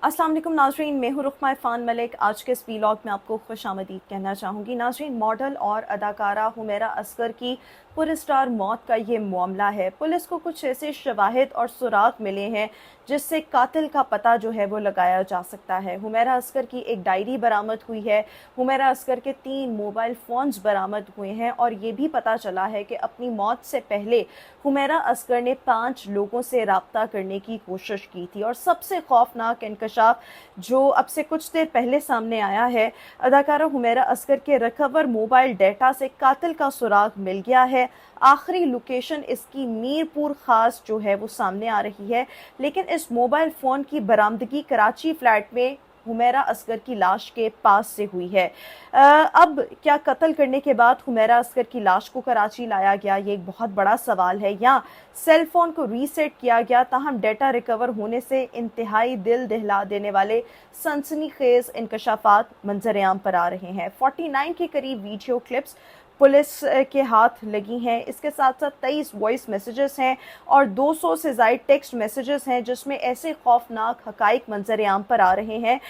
अस्सलाम वालेकुम नाज़रीन, मैं हूँ रुखमा इरफान मलिक। आज के इस वीलॉग में आपको खुश आमदीद कहना चाहूँगी। नाज़रीन, मॉडल और अदाकारा हुमैरा असगर की पुरस्टार मौत का ये मामला है। पुलिस को कुछ ऐसे शवाहिद और सुराग मिले हैं जिससे कातिल का पता जो है वो लगाया जा सकता है। हुमैरा असगर की एक डायरी बरामद हुई है। हुमैरा असगर के 3 मोबाइल फ़ोन्स बरामद हुए हैं और ये भी पता चला है कि अपनी मौत से पहले हुमैरा असगर ने 5 लोगों से राब्ता करने की कोशिश की थी। और सबसे खौफनाक इंकशाफ जो अब से कुछ देर पहले सामने आया है, अदाकारा हुमैरा असगर के रिकवर मोबाइल डेटा से कातिल का सुराग मिल गया है। आखिरी लोकेशन इसकी मीरपुर खास जो है वो सामने आ रही है, लेकिन इस मोबाइल फ़ोन की बरामदगी कराची फ्लैट में हुमैरा असगर की लाश के पास से हुई है। अब क्या कत्ल करने के बाद हुमैरा असगर की लाश को कराची लाया गया, ये एक बहुत बड़ा सवाल है, या सेल फोन को रीसेट किया गया। ताहम डेटा रिकवर होने से इंतहाई दिल दहला देने वाले सनसनीखेज इंकशाफात मंजर-ए-आम पर आ रहे हैं। 49 के करीब वीडियो क्लिप्स पुलिस के हाथ लगी हैं। इसके साथ साथ 23 वॉइस मैसेजेस हैं और 200 से ज़ायद टेक्स्ट मैसेजेस हैं जिसमें ऐसे खौफनाक हकाइक मंजर-ए-आम पर आ रहे हैं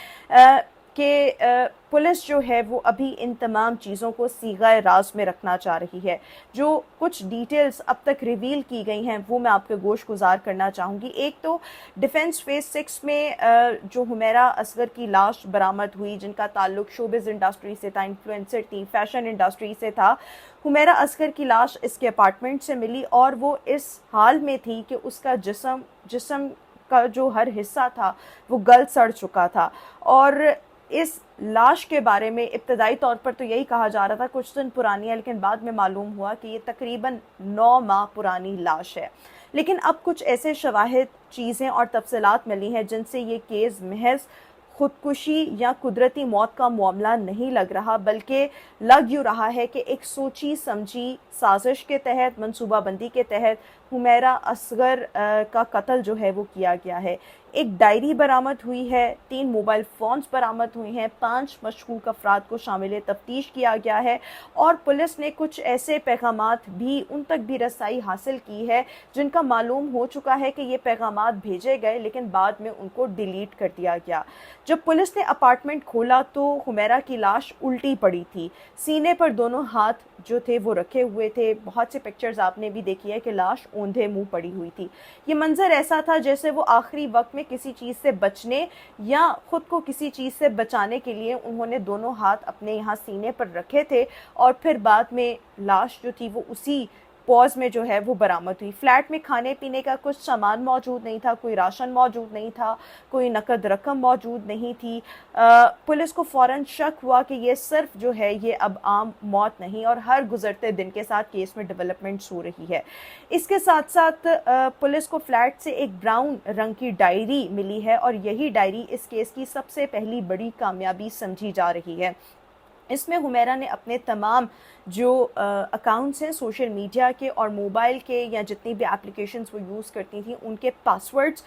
कि पुलिस जो है वो अभी इन तमाम चीज़ों को सीगा राज में रखना चाह रही है। जो कुछ डिटेल्स अब तक रिवील की गई हैं वो मैं आपके गोश गुजार करना चाहूँगी। एक तो डिफेंस फेज 6 में जो हुमैरा असगर की लाश बरामद हुई, जिनका ताल्लुक शोबिज़ इंडस्ट्री से था, इन्फ्लुएंसर थी, फैशन इंडस्ट्री से था। हुमैरा असगर की लाश इसके अपार्टमेंट से मिली और वो इस हाल में थी कि उसका जिस्म का जो हर हिस्सा था वो गल सड़ चुका था। और इस लाश के बारे में इब्तदाई तौर पर तो यही कहा जा रहा था कुछ दिन पुरानी है, लेकिन बाद में मालूम हुआ कि ये तकरीबन 9 माह पुरानी लाश है। लेकिन अब कुछ ऐसे शवाहिद, चीज़ें और तफसीलात मिली हैं जिनसे ये केस महज खुदकुशी या कुदरती मौत का मामला नहीं लग रहा, बल्कि लग यूँ रहा है कि एक सोची समझी साजिश के तहत, मनसूबाबंदी के तहत हुमैरा असगर का कत्ल जो है वो किया गया है। एक डायरी बरामद हुई है, 3 मोबाइल फ़ोन्स बरामद हुए हैं, 5 मशकूक अफराद को शामिल तफ्तीश किया गया है और पुलिस ने कुछ ऐसे पैगामात भी उन तक भी रसाई हासिल की है जिनका मालूम हो चुका है कि ये पैगामात भेजे गए लेकिन बाद में उनको डिलीट कर दिया गया। जब पुलिस ने अपार्टमेंट खोला तो हुमैरा की लाश उल्टी पड़ी थी, सीने पर दोनों हाथ जो थे वो रखे हुए थे। बहुत से पिक्चर्स आपने भी देखी है कि लाश औंधे मुंह पड़ी हुई थी। ये मंजर ऐसा था जैसे वो आखिरी वक्त में किसी चीज़ से बचने या खुद को किसी चीज़ से बचाने के लिए उन्होंने दोनों हाथ अपने यहाँ सीने पर रखे थे और फिर बाद में लाश जो थी वो उसी पॉज में जो है वो बरामद हुई। फ्लैट में खाने पीने का कुछ सामान मौजूद नहीं था, कोई राशन मौजूद नहीं था, कोई नकद रकम मौजूद नहीं थी। पुलिस को फ़ौरन शक हुआ कि ये सिर्फ जो है ये अब आम मौत नहीं, और हर गुजरते दिन के साथ केस में डेवलपमेंट्स हो रही है। इसके साथ साथ पुलिस को फ्लैट से एक ब्राउन रंग की डायरी मिली है और यही डायरी इस केस की सबसे पहली बड़ी कामयाबी समझी जा रही है। इसमें हुमैरा ने अपने तमाम जो अकाउंट्स हैं सोशल मीडिया के और मोबाइल के या जितनी भी एप्लीकेशंस वो यूज़ करती थी उनके पासवर्ड्स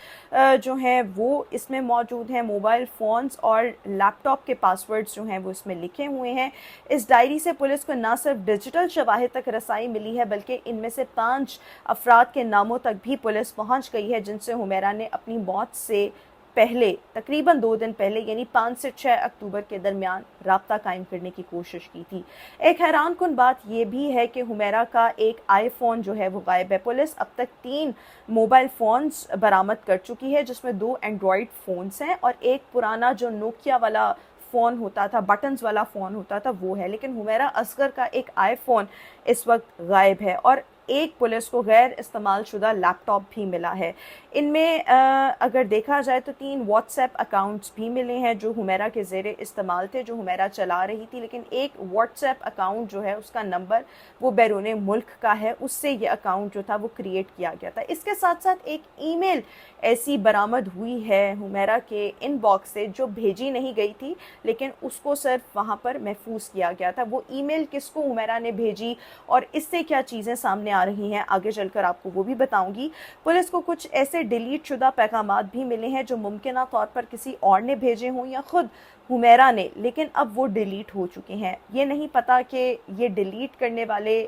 जो हैं वो इसमें मौजूद हैं। मोबाइल फ़ोन्स और लैपटॉप के पासवर्ड्स जो हैं वो इसमें लिखे हुए हैं। इस डायरी से पुलिस को न सिर्फ डिजिटल शवाहिद तक रसाई मिली है बल्कि इनमें से 5 अफराद के नामों तक भी पुलिस पहुँच गई है जिनसे हुमैरा ने अपनी मौत से पहले तकरीबन 2 दिन पहले यानी 5 से 6 अक्टूबर के दरमियान राब्ता कायम करने की कोशिश की थी। एक हैरान कुन बात यह भी है कि हुमैरा का एक आईफोन जो है वो गायब है। पुलिस अब तक 3 मोबाइल फ़ोन्स बरामद कर चुकी है जिसमें 2 एंड्रॉयड फ़ोन्स हैं और एक पुराना जो नोकिया वाला फ़ोन होता था, बटन्स वाला फ़ोन होता था, वो है। लेकिन हुमैरा असगर का एक आईफोन इस वक्त गायब है और एक पुलिस को गैर इस्तेमाल शुदा लैपटॉप भी मिला है। इनमें अगर देखा जाए तो 3 व्हाट्सएप अकाउंट्स भी मिले हैं जो हुमैरा के ज़ेरे इस्तेमाल थे, जो हुमैरा चला रही थी। लेकिन एक व्हाट्सएप अकाउंट जो है उसका नंबर वो बैरून मुल्क का है, उससे ये अकाउंट जो था वो क्रिएट किया गया था। इसके साथ साथ एक ईमेल ऐसी बरामद हुई है हुमैरा के इनबॉक्स से जो भेजी नहीं गई थी लेकिन उसको सिर्फ वहाँ पर महफूज किया गया था। वो ईमेल किसको हुमैरा ने भेजी और इससे क्या चीज़ें सामने आ रही हैं आगे चलकर आपको वो भी बताऊंगी। पुलिस को कुछ ऐसे डिलीट शुदा पैगामात भी मिले हैं जो मुमकिन तौर पर किसी और ने भेजे हों या खुद हुमैरा ने, लेकिन अब वो डिलीट हो चुके हैं। ये नहीं पता कि ये डिलीट करने वाले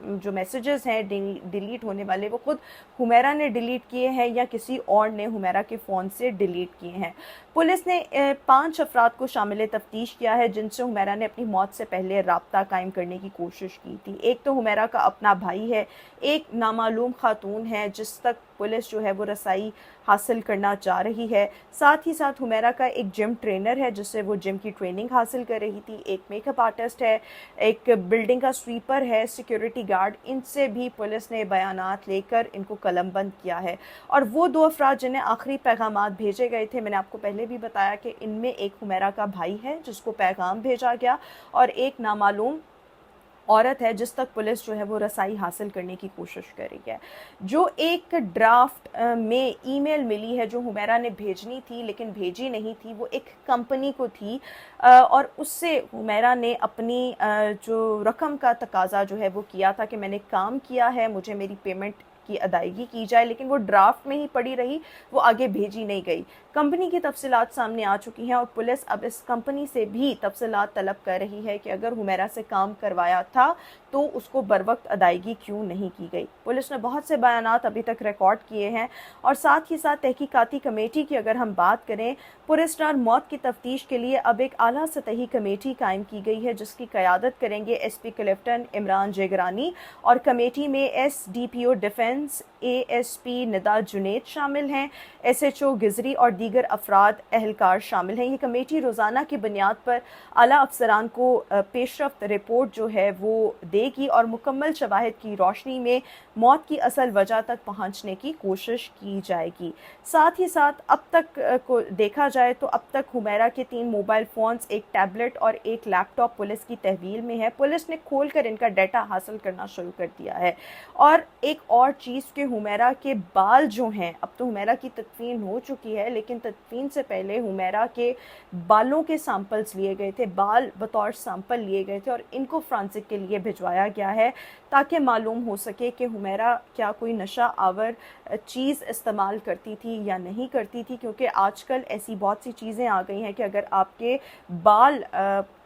जो मैसेजेस हैं डिलीट होने वाले वो खुद हुमैरा ने डिलीट किए हैं या किसी और ने हुमैरा के फ़ोन से डिलीट किए हैं। पुलिस ने 5 अफराद को शामिल तफ्तीश किया है जिनसे हुमैरा ने अपनी मौत से पहले राब्ता कायम करने की कोशिश की थी। एक तो हुमैरा का अपना भाई है, एक नामालूम खातून है जिस तक पुलिस जो है वो रसाई हासिल करना चाह रही है। साथ ही साथ हुमैरा का एक जिम ट्रेनर है जिससे वो जिम की ट्रेनिंग हासिल कर रही थी, एक मेकअप आर्टिस्ट है, एक बिल्डिंग का स्वीपर है, सिक्योरिटी गार्ड। इनसे भी पुलिस ने बयानात लेकर इनको कलमबंद किया है। और वो 2 अफराद जिन्हें आखिरी पैगामात भेजे गए थे, मैंने आपको पहले भी बताया कि इनमें एक हुमैरा का भाई है जिसको पैगाम भेजा गया और एक नामालूम औरत है जिस तक पुलिस जो है वो रसाई हासिल करने की कोशिश कर रही है। जो एक ड्राफ्ट में ईमेल मिली है जो हुमैरा ने भेजनी थी लेकिन भेजी नहीं थी, वो एक कंपनी को थी और उससे हुमैरा ने अपनी जो रकम का तकाजा जो है वो किया था कि मैंने काम किया है, मुझे मेरी पेमेंट की अदायगी की जाए, लेकिन वो ड्राफ्ट में ही पड़ी रही, वो आगे भेजी नहीं गई। कंपनी की तफसीलात सामने आ चुकी हैं और पुलिस अब इस कंपनी से भी तफसीलात तलब कर रही है कि अगर हुमैरा से काम करवाया था तो उसको बरवक्त अदायगी क्यों नहीं की गई। पुलिस ने बहुत से बयानात अभी तक रिकॉर्ड किए हैं और साथ ही साथ तहकीकाती कमेटी की अगर हम बात करें, पुरस्टार मौत की तफ्तीश के लिए अब एक आला सतही कमेटी कायम की गई है जिसकी क़यादत करेंगे एसपी क्लिफ्टन इमरान जेगरानी और कमेटी में SDPO defence ASP Nida Junaid शामिल हैं, एसएचओ गिजरी और दीगर अफराद एहलकार शामिल हैं। ये कमेटी रोज़ाना की बुनियाद पर आला अफसरान को पेशरफ्त रिपोर्ट जो है वो देगी और मुकम्मल शवाहिद की रोशनी में मौत की असल वजह तक पहुंचने की कोशिश की जाएगी। साथ ही साथ अब तक को देखा जाए तो अब तक हुमैरा के 3 मोबाइल फ़ोन्स, एक टैबलेट और एक लैपटॉप पुलिस की तहवील में है। पुलिस ने खोल कर इनका डाटा हासिल करना शुरू कर दिया है। और एक और चीज़ कि हुमैरा के बाल जो हैं, अब तो हुमैरा की तदफीन हो चुकी है लेकिन तदफीन से पहले हुमैरा के बालों के सैंपल्स लिए गए थे, बाल बतौर सैंपल लिए गए थे और इनको फ्रांसिक के लिए भिजवाया गया है ताकि मालूम हो सके कि हुमैरा क्या कोई नशा आवर चीज़ इस्तेमाल करती थी या नहीं करती थी, क्योंकि आजकल ऐसी बहुत सी चीज़ें आ गई हैं कि अगर आपके बाल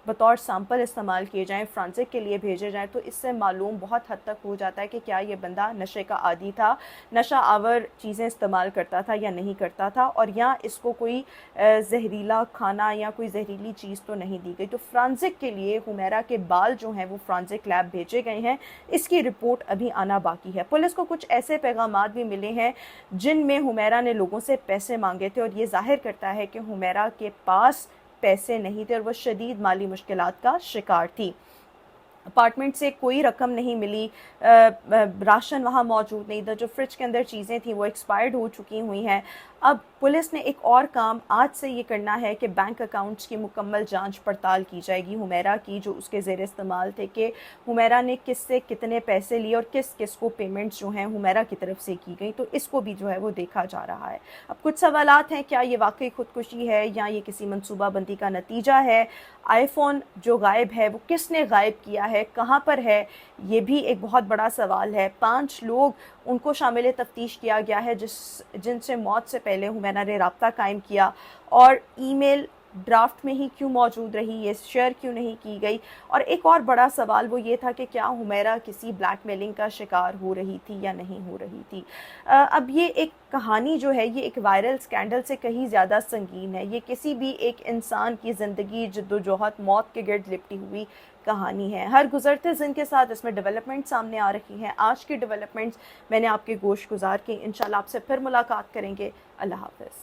बतौर सैंपल इस्तेमाल किए जाएं, फ्रांसिक के लिए भेजे जाएं, तो इससे मालूम बहुत हद तक हो जाता है कि क्या ये बंदा नशे का आदी था, नशा आवर चीज़ें इस्तेमाल करता था या नहीं करता था, और या इसको कोई जहरीला खाना या कोई जहरीली चीज़ तो नहीं दी गई। तो फ्रांसिक के लिए हुमैरा के बाल जो हैं वो फ्रांसिक लैब भेजे गए हैं, इसकी रिपोर्ट अभी आना बाकी है। पुलिस को कुछ ऐसे पैगामात भी मिले हैं जिनमें हुमैरा ने लोगों से पैसे मांगे थे और ये जाहिर करता है कि हुमैरा के पास पैसे नहीं थे और वो शदीद माली मुश्किलात का शिकार थी। अपार्टमेंट से कोई रकम नहीं मिली, राशन वहाँ मौजूद नहीं था, जो फ्रिज के अंदर चीज़ें थी वो एक्सपायर्ड हो चुकी हुई हैं। अब पुलिस ने एक और काम आज से ये करना है कि बैंक अकाउंट्स की मुकम्मल जांच पड़ताल की जाएगी हुमैरा की, जो उसके ज़ेर इस्तेमाल थे, कि हुमैरा ने किस से कितने पैसे लिए और किस किस को पेमेंट्स जो हैं हुमैरा की तरफ से की गई, तो इसको भी जो है वो देखा जा रहा है। अब कुछ सवालात हैं, क्या ये वाकई खुदकुशी है या ये किसी मनसूबाबंदी का नतीजा है? आईफोन जो गायब है वो किसने गायब किया है, कहाँ पर है, ये भी एक बहुत बड़ा सवाल है। 5 लोग उनको शामिल तफ्तीश किया गया है जिनसे मौत से पहले हुमैरा ने राब्ता कायम किया, और ईमेल ड्राफ्ट में ही क्यों मौजूद रही, ये शेयर क्यों नहीं की गई। और एक और बड़ा सवाल वो ये था कि क्या हुमैरा किसी ब्लैकमेलिंग का शिकार हो रही थी या नहीं हो रही थी। अब ये एक कहानी जो है ये एक वायरल स्कैंडल से कहीं ज़्यादा संगीन है। ये किसी भी एक इंसान की ज़िंदगी जद्दोजहद मौत के गिर्द लिपटी हुई कहानी है। हर गुजरते दिन के साथ इसमें डेवलपमेंट सामने आ रही हैं। आज की डेवलपमेंट्स मैंने आपके गोश गुजार की। इंशाल्लाह आपसे फिर मुलाकात करेंगे। अल्लाह हाफ़िज़।